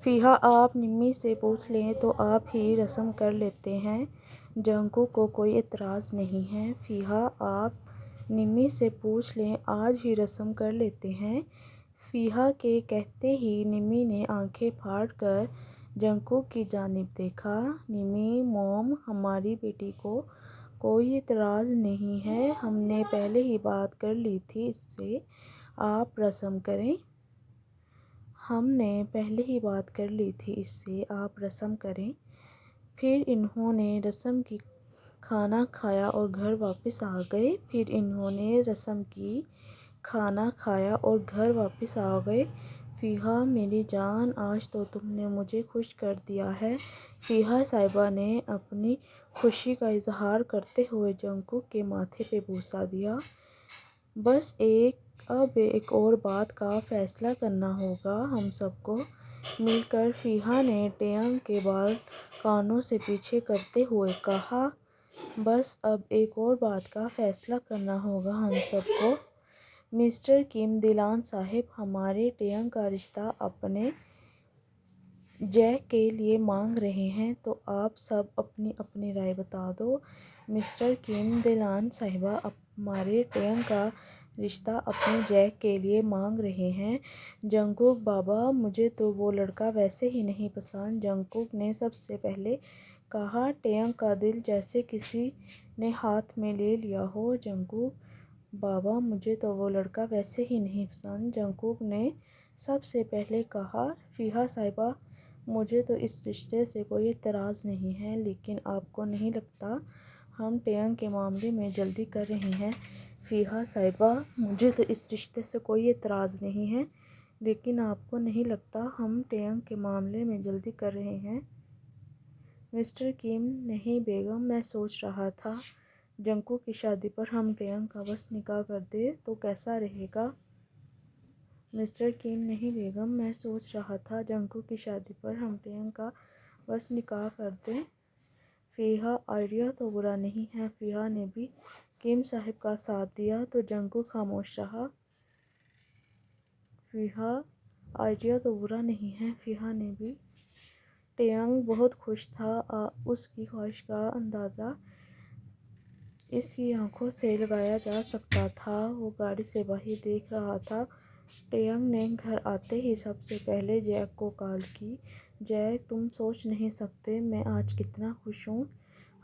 فیحا آپ نمی سے پوچھ لیں تو آپ ہی رسم کر لیتے ہیں۔ جنگکوک کو کوئی اعتراض نہیں ہے۔ فیحا آپ نمی سے پوچھ لیں آج ہی رسم کر لیتے ہیں۔ فیحا کے کہتے ہی نمی نے آنکھیں پھاڑ کر جنگکوک کی جانب دیکھا۔ نمی موم ہماری بیٹی کو کوئی اعتراض نہیں ہے، ہم نے پہلے ہی بات کر لی تھی اس سے، آپ رسم کریں۔ ہم نے پہلے ہی بات کر لی تھی اس سے، آپ رسم کریں۔ پھر انہوں نے رسم کی، کھانا کھایا اور گھر واپس آ گئے۔ پھر انہوں نے رسم کی، کھانا کھایا اور گھر واپس آ گئے۔ فیحا میری جان، آج تو تم نے مجھے خوش کر دیا ہے۔ فیحا صاحبہ نے اپنی خوشی کا اظہار کرتے ہوئے جنگکوک کے ماتھے پہ بوسہ دیا۔ بس اب ایک اور بات کا فیصلہ کرنا ہوگا ہم سب کو مل کر، فیحا نے ٹیانگ کے بال کانوں سے پیچھے کرتے ہوئے کہا۔ بس اب ایک اور بات کا فیصلہ کرنا ہوگا ہم سب کو۔ مسٹر کم دیلان صاحب ہمارے ٹیانگ کا رشتہ اپنے جیک کے لیے مانگ رہے ہیں، تو آپ سب اپنی اپنی رائے بتا دو۔ مسٹر کم دیلان صاحبہ ہمارے ٹیانگ کا رشتہ اپنے جیک کے لیے مانگ رہے ہیں۔ جنگکوک بابا، مجھے تو وہ لڑکا ویسے ہی نہیں پسند، جنگکوک نے سب سے پہلے کہا۔ ٹیانگ کا دل جیسے کسی نے ہاتھ میں لے لیا ہو۔ جنگکوک بابا، مجھے تو وہ لڑکا ویسے ہی نہیں پسند، جنگکوک نے سب سے پہلے کہا۔ فیحا صاحبہ، مجھے تو اس رشتے سے کوئی اعتراض نہیں ہے، لیکن آپ کو نہیں لگتا ہم ٹیانگ کے معاملے میں جلدی کر رہے ہیں؟ فیحا صاحبہ، مجھے تو اس رشتے سے کوئی اعتراض نہیں ہے، لیکن آپ کو نہیں لگتا ہم ٹیانگ کے معاملے میں جلدی کر رہے ہیں؟ مسٹر کم، نہیں بیگم، میں سوچ رہا تھا جنگکوک کی شادی پر ہم ٹیانگ کا بس نکاح کر دیں تو کیسا رہے گا؟ مسٹر کم، نہیں بیگم، میں سوچ رہا تھا جنگکوک کی شادی پر ہم ٹیانگ کا بس نکاح کر دیں۔ فیحا، آئیڈیا تو برا نہیں ہے۔ فیحا نے بھی کم صاحب کا ساتھ دیا تو جنگکوک خاموش رہا۔ فیحا، آئیڈیا تو برا نہیں ہے۔ فیحا نے بھی۔ ٹیانگ بہت خوش تھا، اس کی خواہش کا اندازہ اس کی آنکھوں سے لگایا جا سکتا تھا۔ وہ گاڑی سے باہر دیکھ رہا تھا۔ ٹیانگ نے گھر آتے ہی سب سے پہلے جیک کو کال کی۔ جیک، تم سوچ نہیں سکتے میں آج کتنا خوش ہوں،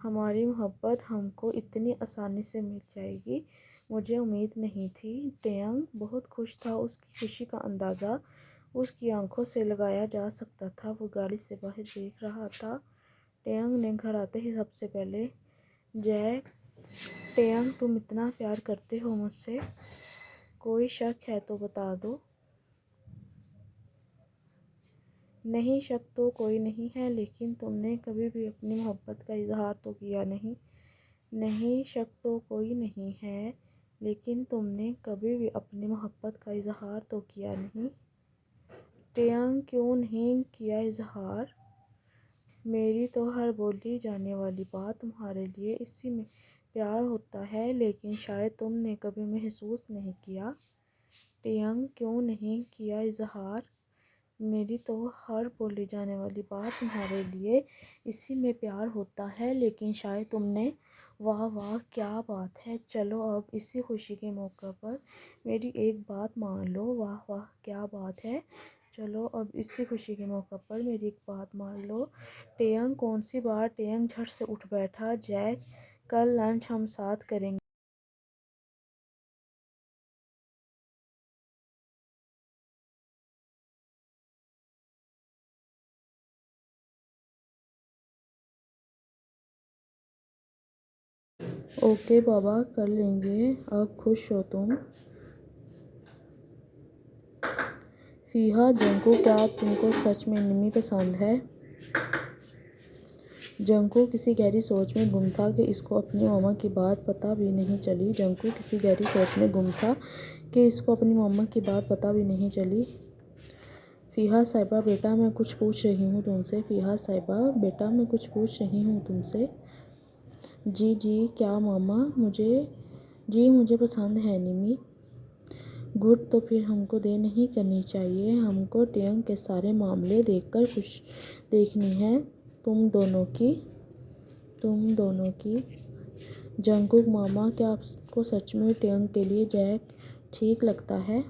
ہماری محبت ہم کو اتنی آسانی سے مل جائے گی، مجھے امید نہیں تھی۔ ٹیانگ بہت خوش تھا، اس کی خوشی کا اندازہ اس کی آنکھوں سے لگایا جا سکتا تھا۔ وہ گاڑی سے باہر دیکھ رہا تھا۔ ٹیانگ نے گھر آتے ہی سب سے پہلے جیک، ٹیانگ تم اتنا پیار کرتے ہو مجھ سے، کوئی شک ہے تو بتا دو۔ نہیں، شک تو کوئی نہیں ہے، لیکن تم نے کبھی بھی اپنی محبت کا اظہار تو کیا نہیں۔ نہیں، شک تو کوئی نہیں ہے، لیکن تم نے کبھی بھی اپنی محبت کا اظہار تو کیا نہیں۔ ٹیانگ، کیوں نہیں کیا اظہار؟ میری تو ہر بولی جانے والی بات تمہارے لیے اسی میں پیار ہوتا ہے، لیکن شاید تم نے کبھی محسوس نہیں کیا۔ ٹیانگ، کیوں نہیں کیا اظہار؟ میری تو ہر بولی جانے والی بات تمہارے لیے اسی میں پیار ہوتا ہے، لیکن شاید تم نے، واہ واہ کیا بات ہے، چلو اب اسی خوشی کے موقع پر میری ایک بات مان لو۔ واہ واہ کیا بات ہے، چلو اب اسی خوشی کے موقع پر میری ایک بات مان لو۔ ٹیانگ، کون سی بات؟ ٹیانگ جھٹ سے اٹھ بیٹھا۔ جیک، کل لنچ ہم ساتھ کریں گے۔ اوکے بابا، کر لیں گے، اب خوش ہو تم؟ فیحا، جنگکوک، کیا تم کو سچ میں نمی پسند ہے؟ جنگکوک کسی گہری سوچ میں گم تھا کہ اس کو اپنی ماما کی بات پتہ بھی نہیں چلی۔ جنگکوک کسی گہری سوچ میں گم تھا کہ اس کو اپنی ماما کی بات پتہ بھی نہیں چلی۔ فیحا صاحبہ، بیٹا میں کچھ پوچھ رہی ہوں تم سے۔ فیحا صاحبہ، بیٹا میں کچھ پوچھ رہی ہوں تم سے۔ جی کیا ماما؟ جی مجھے پسند ہے نمی۔ گڈ، تو پھر ہم کو دیر نہیں کرنی چاہیے، ہم کو ٹینگ کے سارے معاملے دیکھنی ہے تم دونوں کی۔ جنگکوک ماما، کیا آپ کو سچ میں ٹینگ کے لیے جیک ٹھیک لگتا ہے؟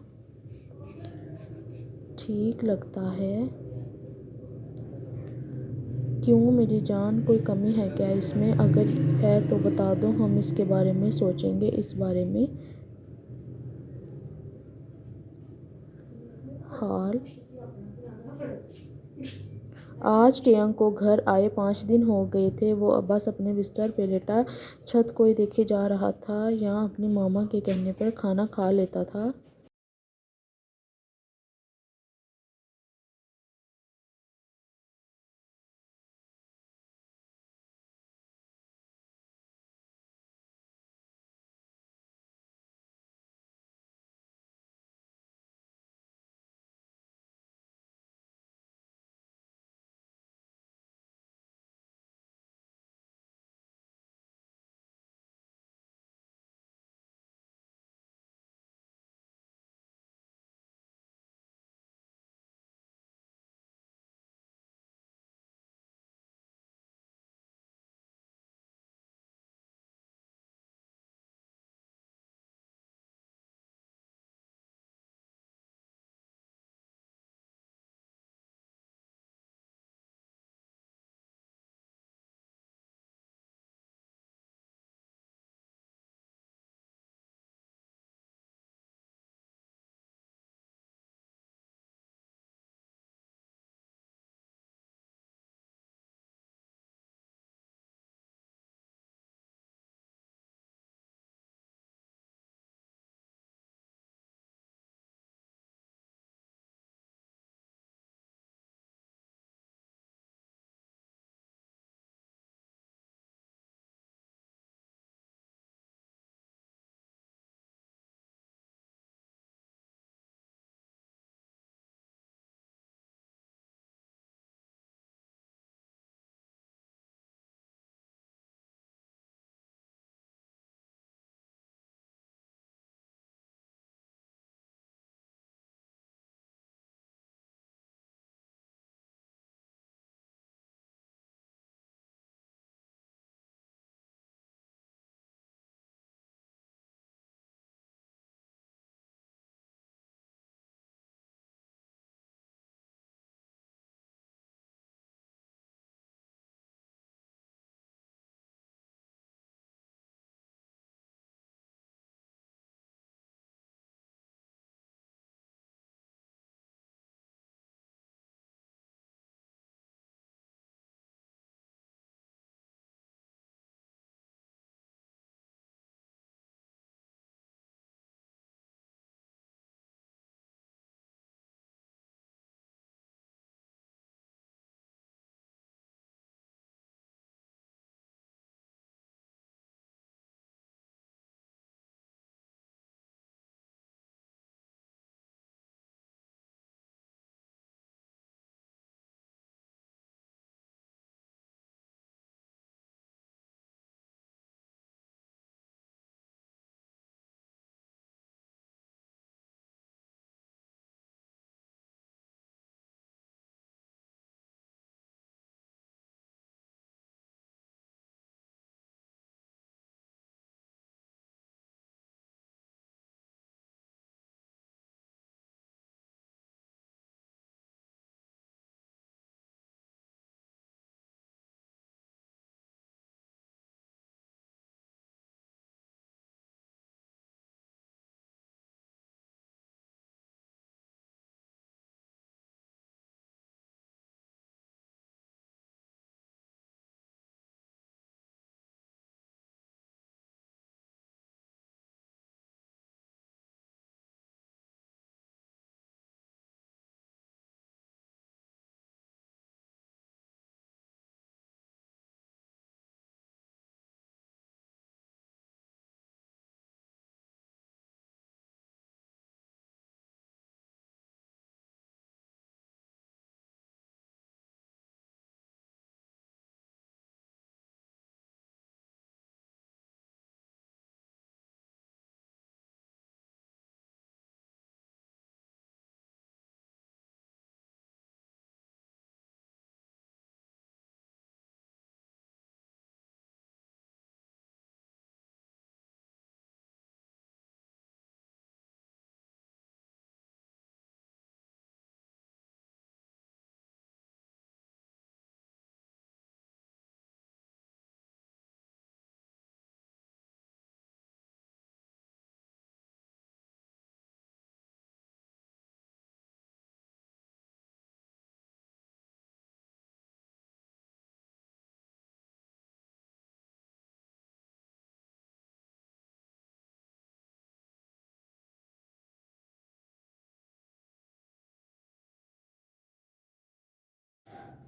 کیوں میری جان، کوئی کمی ہے کیا اس میں؟ اگر ہے تو بتا دو، ہم اس کے بارے میں سوچیں گے۔ اس بارے میں حال آج ٹینگ کو گھر آئے 5 دن ہو گئے تھے۔ وہ بس اپنے بستر پہ لیٹا چھت کو ہی دیکھے جا رہا تھا یا اپنی ماما کے کہنے پر کھانا کھا لیتا تھا۔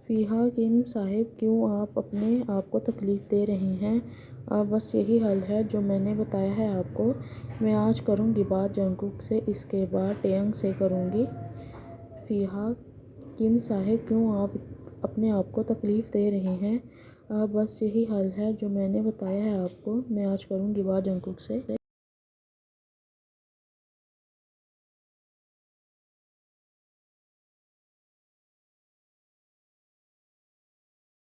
فیہا کیم صاحب کیوں آپ اپنے آپ کو تکلیف دے رہی ہیں؟ بس یہی حل ہے جو میں نے بتایا ہے آپ کو۔ میں آج کروں گی بات جنگکوک سے، اس کے بعد ٹیئنگ سے کروں گی۔ فیہا کیم صاحب کیوں آپ اپنے آپ کو تکلیف دے رہی ہیں؟ بس یہی حل ہے جو میں نے بتایا ہے آپ کو۔ میں آج کروں گی بات جنگکوک سے۔